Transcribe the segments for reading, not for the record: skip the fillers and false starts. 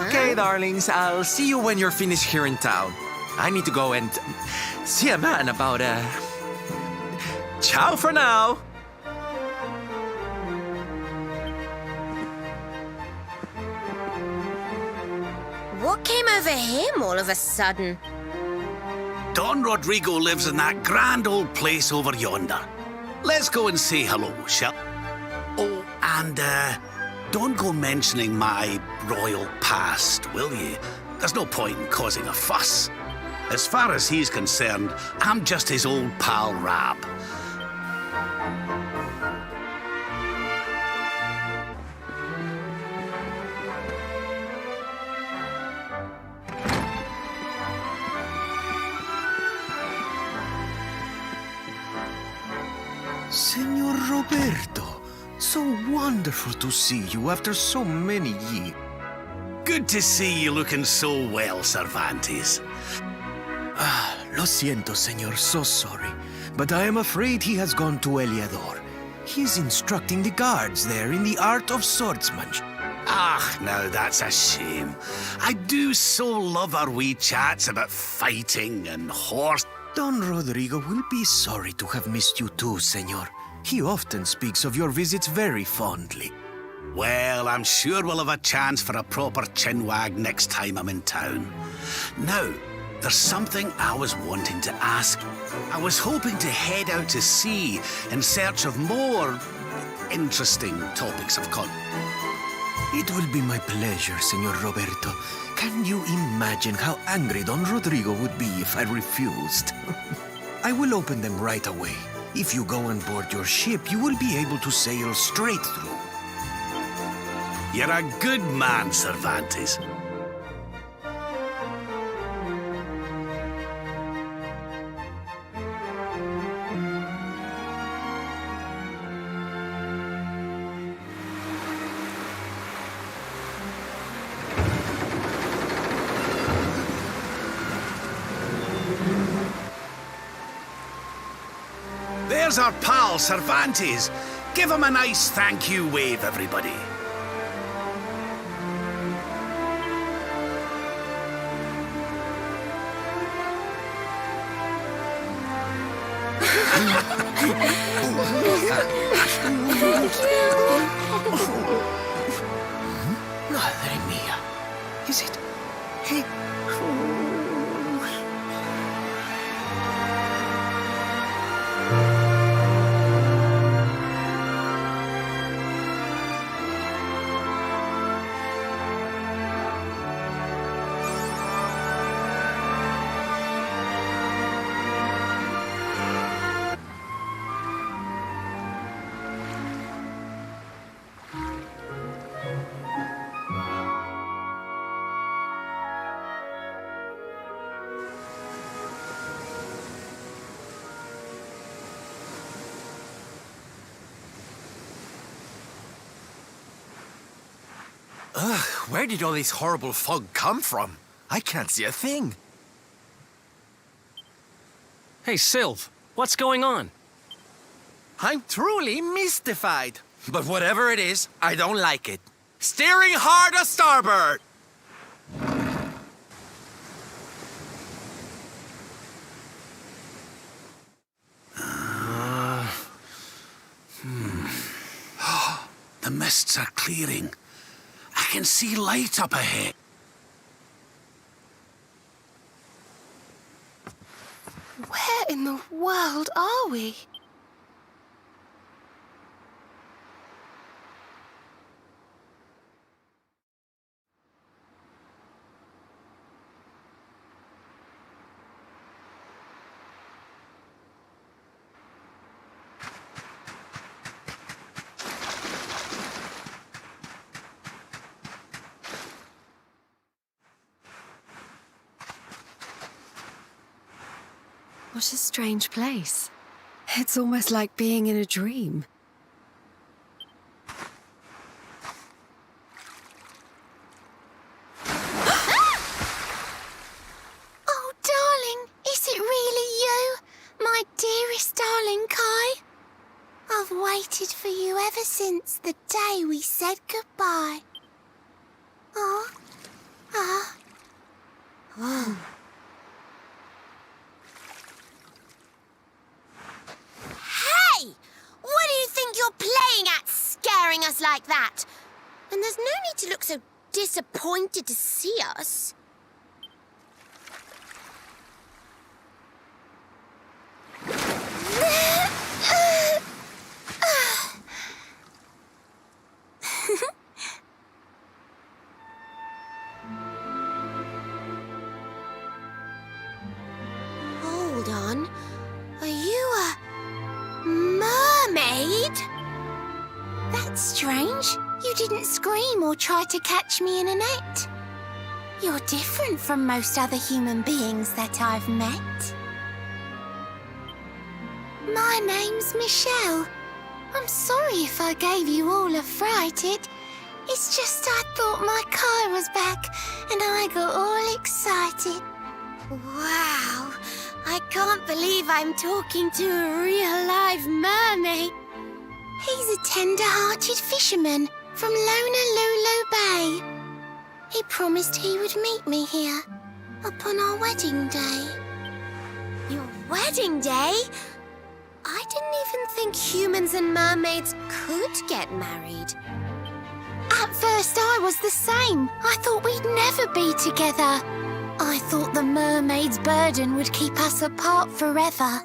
Okay, darlings, I'll see you when you're finished here in town. I need to go and see a man about Ciao for now! What came over him all of a sudden? Don Rodrigo lives in that grand old place over yonder. Let's go and say hello, shall we? Oh, and don't go mentioning my royal past, will you? There's no point in causing a fuss. As far as he's concerned, I'm just his old pal Rab. Senor Roberto, so wonderful to see you after so many years. Good to see you looking so well, Cervantes. Lo siento, senor, so sorry. But I am afraid he has gone to Eliador. He is instructing the guards there in the art of swordsmanship. Ah, now that's a shame. I do so love our wee chats about fighting and horse. Don Rodrigo will be sorry to have missed you too, senor. He often speaks of your visits very fondly. Well, I'm sure we'll have a chance for a proper chinwag next time I'm in town. Now, there's something I was wanting to ask. I was hoping to head out to sea in search of more interesting topics of conversation. It will be my pleasure, Senor Roberto. Can you imagine how angry Don Rodrigo would be if I refused? I will open them right away. If you go on board your ship, you will be able to sail straight through. You're a good man, Cervantes. There's our pal, Cervantes. Give him a nice thank you wave, everybody. Madre mía. Is it? Hey. Ugh, where did all this horrible fog come from? I can't see a thing. Hey, Sylv, what's going on? I'm truly mystified. But whatever it is, I don't like it. Steering hard to starboard! The mists are clearing. I can see light up ahead. Where in the world are we? What a strange place. It's almost like being in a dream. Oh, darling, is it really you? My dearest darling Kai? I've waited for you ever since the day we said goodbye. Oh, Hey! What do you think you're playing at, scaring us like that? And there's no need to look so disappointed to see us. Hold on. Are you a mermaid? That's strange. You didn't scream or try to catch me in a net. You're different from most other human beings that I've met. My name's Michelle. I'm sorry if I gave you all a fright. It's just I thought my car was back and I got all excited. Wow, I can't believe I'm talking to a real live mermaid. He's a tender-hearted fisherman from LONALULU Bay. He promised he would meet me here upon our wedding day. Your wedding day? I didn't even think humans and mermaids could get married. At first I was the same. I thought we'd never be together. I thought the mermaid's burden would keep us apart forever.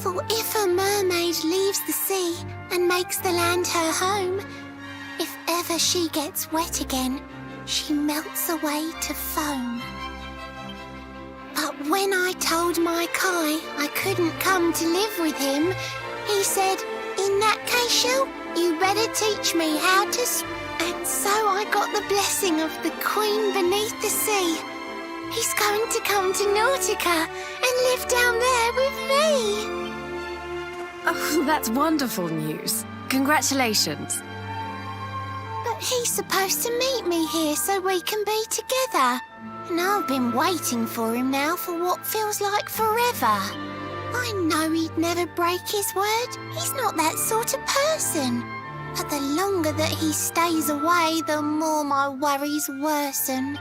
For if a mermaid leaves the sea and makes the land her home, if ever she gets wet again, she melts away to foam. But when I told my Kai I couldn't come to live with him, he said, in that case, you better teach me how to swim. And so I got the blessing of the Queen beneath the sea. He's going to come to Nautica and live down there with me. Oh, that's wonderful news. Congratulations. But he's supposed to meet me here so we can be together. And I've been waiting for him now for what feels like forever. I know he'd never break his word. He's not that sort of person. But the longer that he stays away, the more my worries worsen.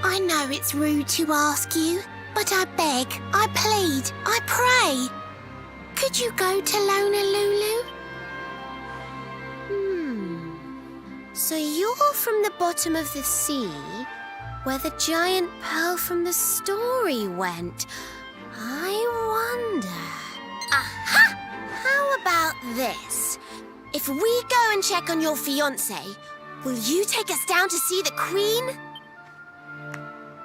I know it's rude to ask you, but I beg, I plead, I pray. Could you go to LONALULU? So you're from the bottom of the sea, where the giant pearl from the story went. I wonder... Aha! How about this? If we go and check on your fiancé, will you take us down to see the Queen?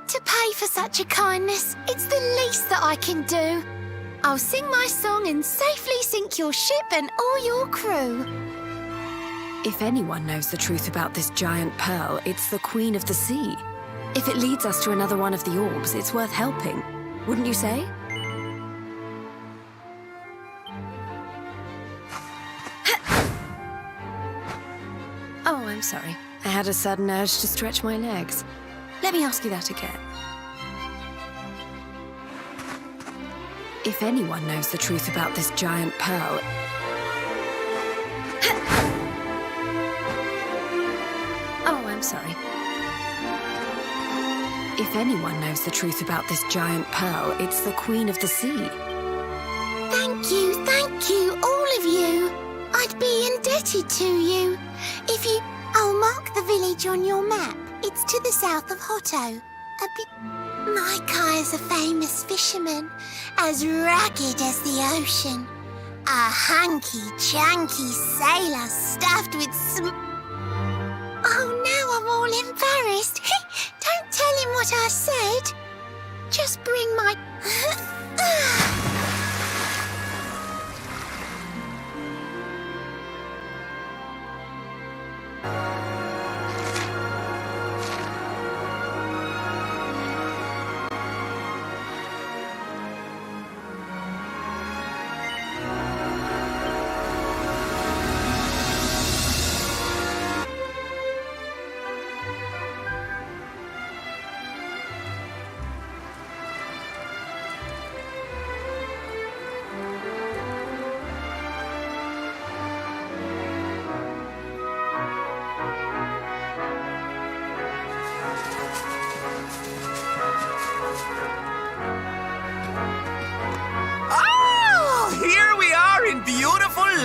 To pay for such a kindness, it's the least that I can do. I'll sing my song and safely sink your ship and all your crew. If anyone knows the truth about this giant pearl, it's the Queen of the Sea. If it leads us to another one of the orbs, it's worth helping. Wouldn't you say? Oh, I'm sorry. I had a sudden urge to stretch my legs. Let me ask you that again. If anyone knows the truth about this giant pearl... Oh, I'm sorry. If anyone knows the truth about this giant pearl, it's the Queen of the Sea. Thank you, all of you. I'd be indebted to you. If you... I'll mark the village on your map. It's to the south of Hotto. My Kai is a famous fisherman, as rugged as the ocean. A hanky-chanky sailor stuffed with Oh, now I'm all embarrassed. Don't tell him what I said. Just bring my...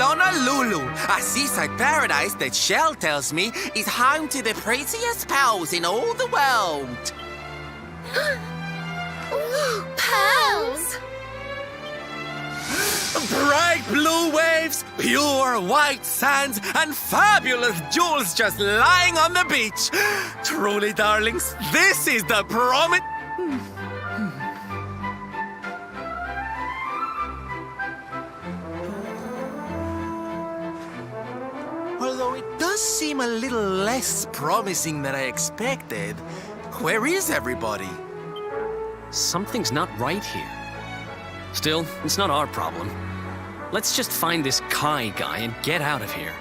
LONALULU, a seaside paradise that Shell tells me is home to the prettiest pearls in all the world. Ooh, pearls! Bright blue waves, pure white sands, and fabulous jewels just lying on the beach. Truly, darlings, this is the promise. Although it does seem a little less promising than I expected, where is everybody? Something's not right here. Still, it's not our problem. Let's just find this Kai guy and get out of here.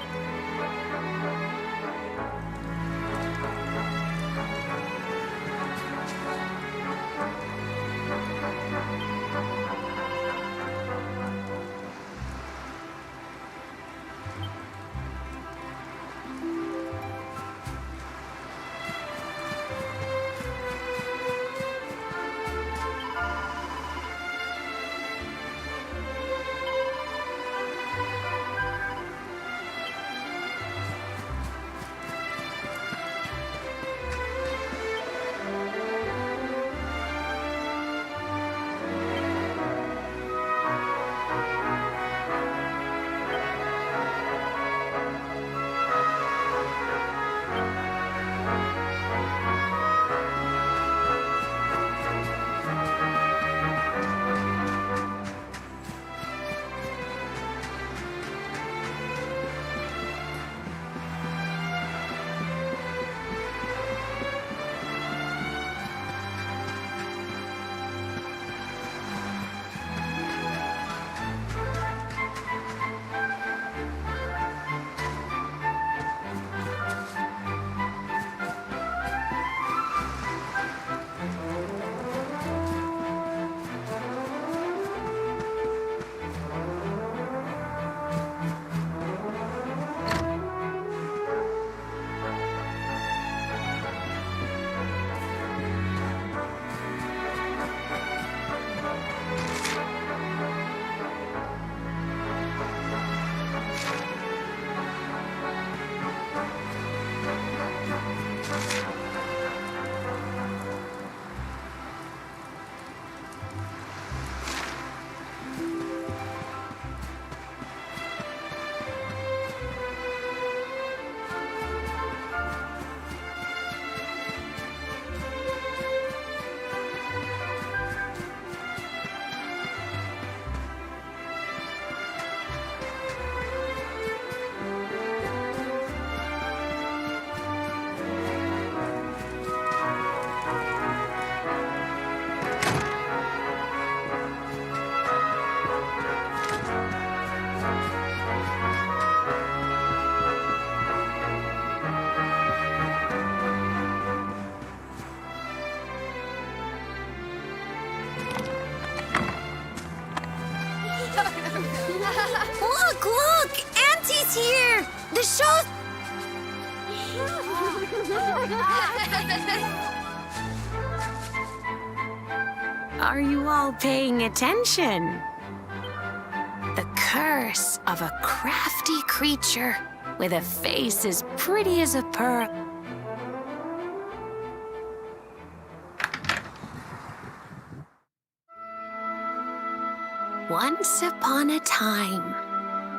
Look! Auntie's here! The show's... Are you all paying attention? The curse of a crafty creature with a face as pretty as a pearl. Once upon a time,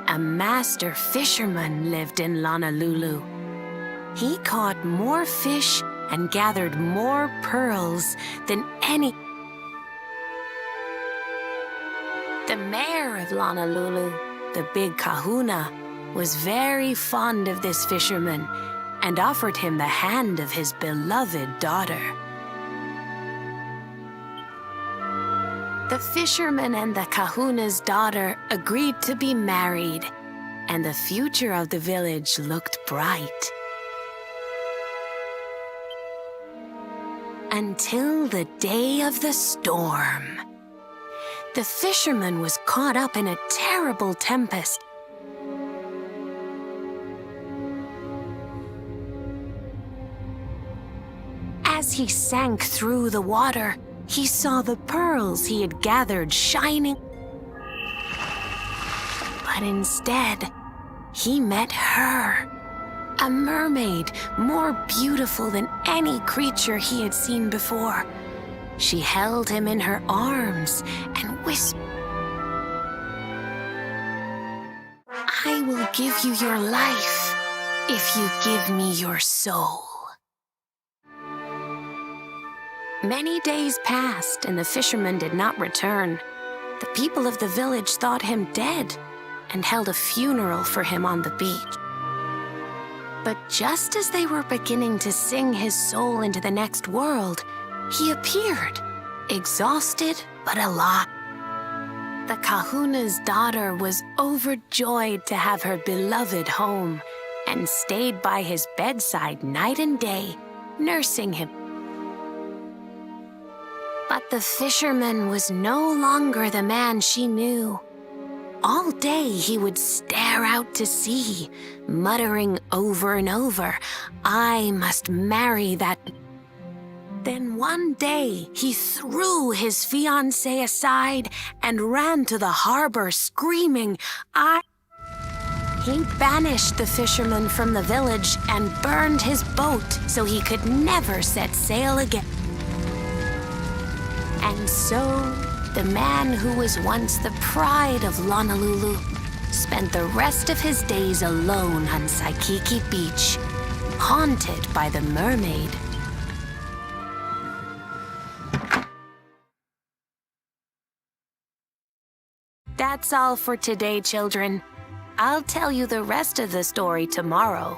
a master fisherman lived in LONALULU. He caught more fish and gathered more pearls than any... The mayor of LONALULU, the big kahuna, was very fond of this fisherman and offered him the hand of his beloved daughter. The fisherman and the kahuna's daughter agreed to be married, and the future of the village looked bright. Until the day of the storm. The fisherman was caught up in a terrible tempest. As he sank through the water, he saw the pearls he had gathered shining. But instead, he met her. A mermaid more beautiful than any creature he had seen before. She held him in her arms and whispered, "I will give you your life if you give me your soul." Many days passed and the fisherman did not return. The people of the village thought him dead and held a funeral for him on the beach. But just as they were beginning to sing his soul into the next world, he appeared, exhausted but alive. The kahuna's daughter was overjoyed to have her beloved home and stayed by his bedside night and day, nursing him. But the fisherman was no longer the man she knew. All day he would stare out to sea, muttering over and over, "I must marry that." Then one day he threw his fiancée aside and ran to the harbor screaming, He banished the fisherman from the village and burned his boat so he could never set sail again. And so, the man who was once the pride of LONALULU spent the rest of his days alone on Saikiki Beach, haunted by the mermaid. That's all for today, children. I'll tell you the rest of the story tomorrow.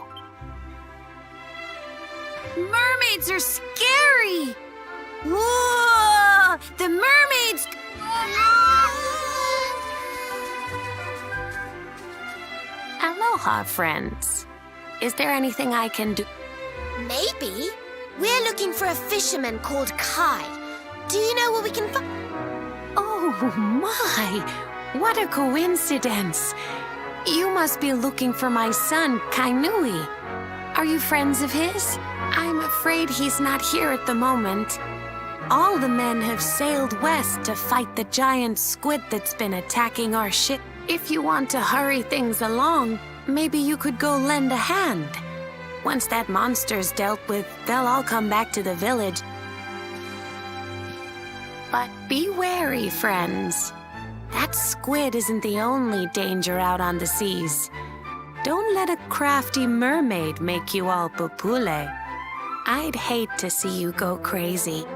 Mermaids are scary! Whoa! The mermaids! Aloha, friends. Is there anything I can do? Maybe. We're looking for a fisherman called Kai. Do you know where we can find? Oh, my! What a coincidence! You must be looking for my son, Kainui. Are you friends of his? I'm afraid he's not here at the moment. All the men have sailed west to fight the giant squid that's been attacking our ship. If you want to hurry things along, maybe you could go lend a hand. Once that monster's dealt with, they'll all come back to the village. But be wary, friends. That squid isn't the only danger out on the seas. Don't let a crafty mermaid make you all pupule. I'd hate to see you go crazy.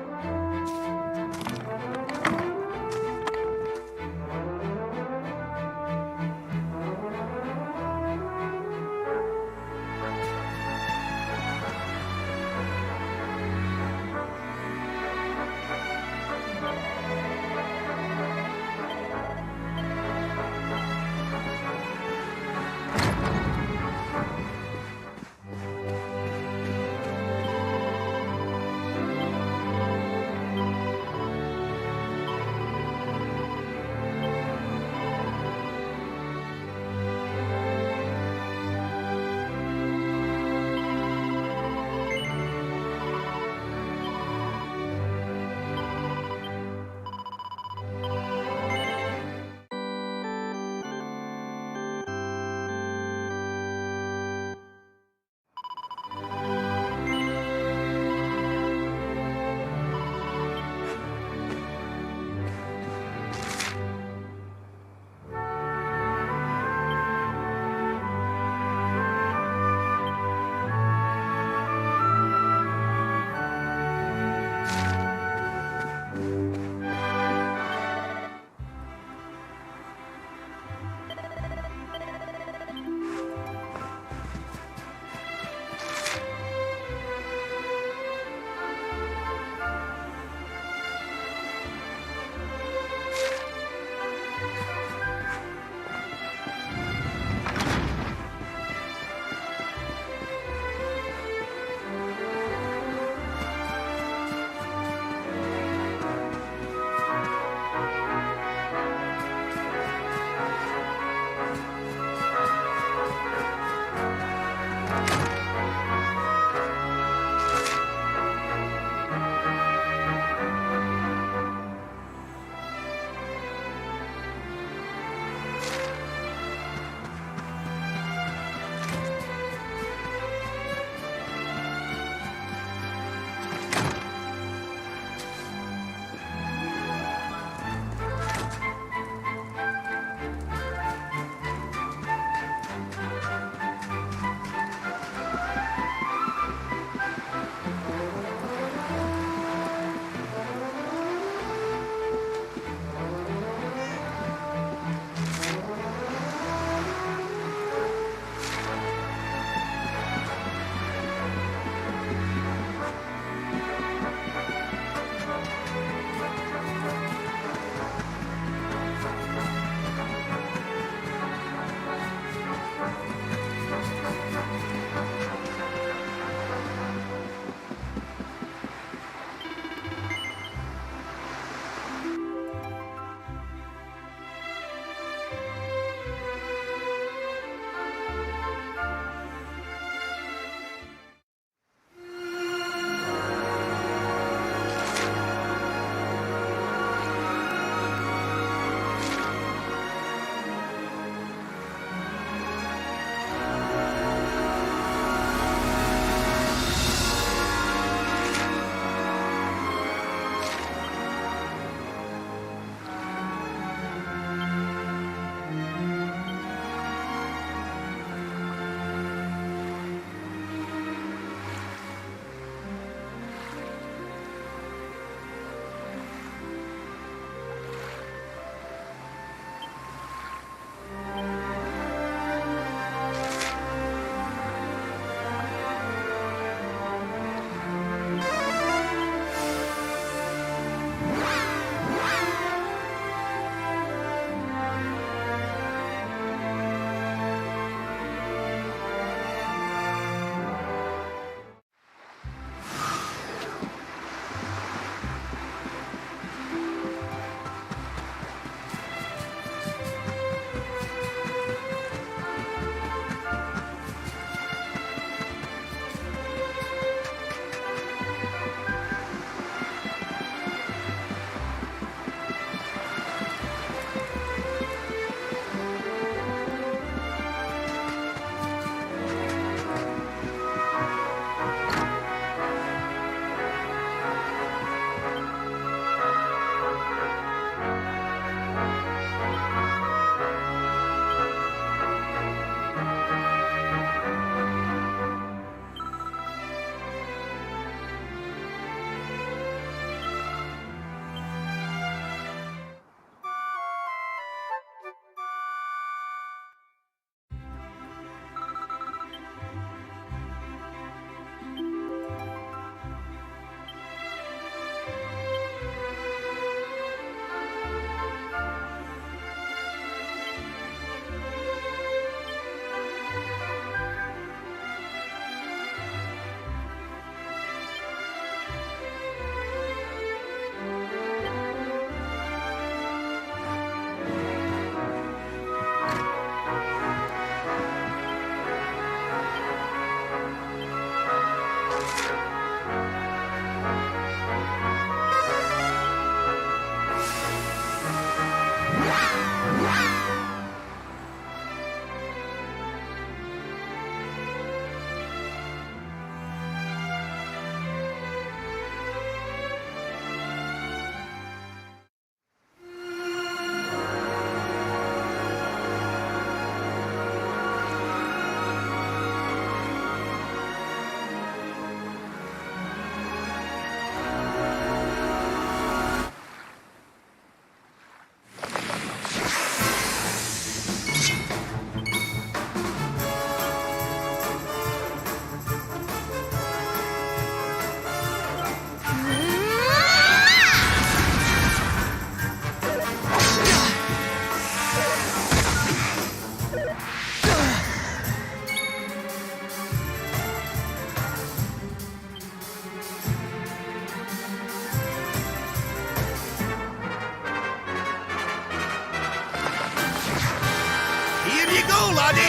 go, laddie!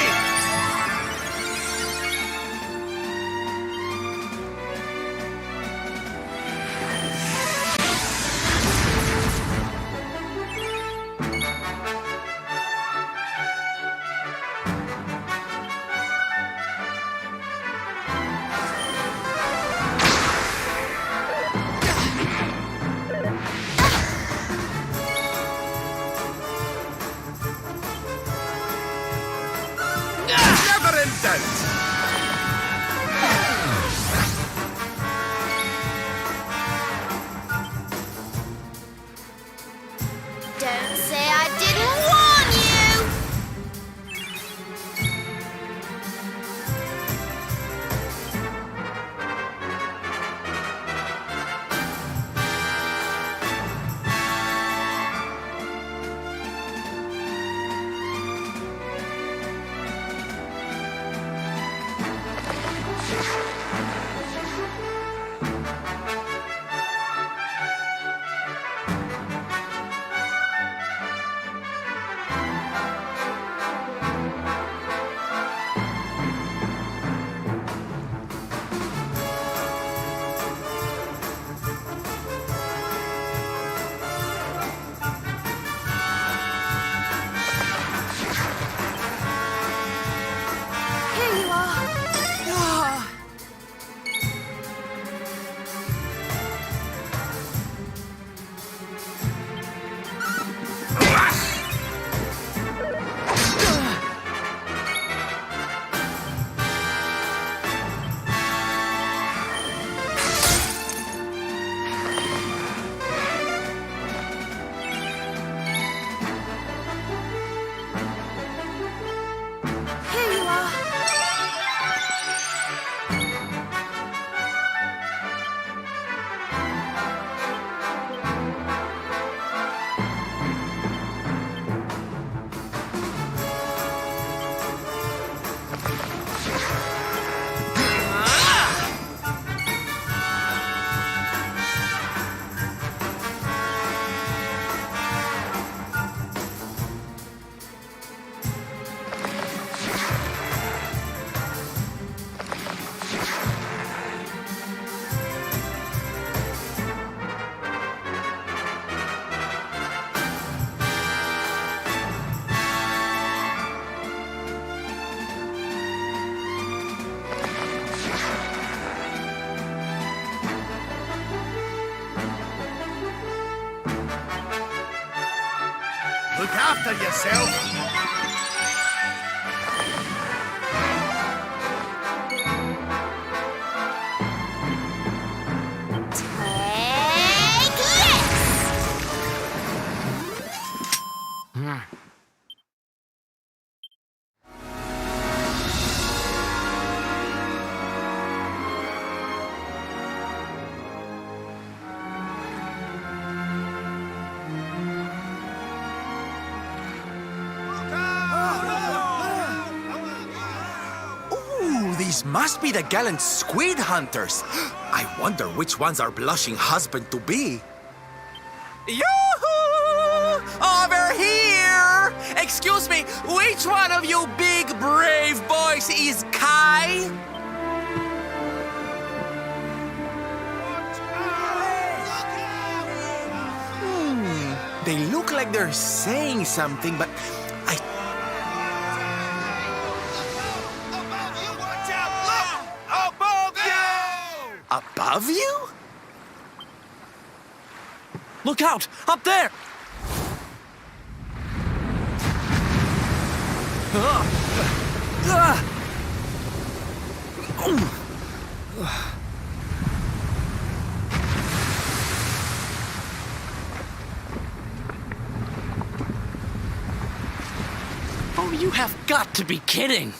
Never indent! Don't say I didn't warn you! Here you are. Here you are. Look after yourself. Take this! Ooh, these must be the gallant squid hunters. I wonder which one's our blushing husband to be. Yoo-hoo! Over here! Excuse me, which one of you big brave boys is Kai? They look like they're saying something, but I... Above you? Look out! Up there! Oh, you have got to be kidding!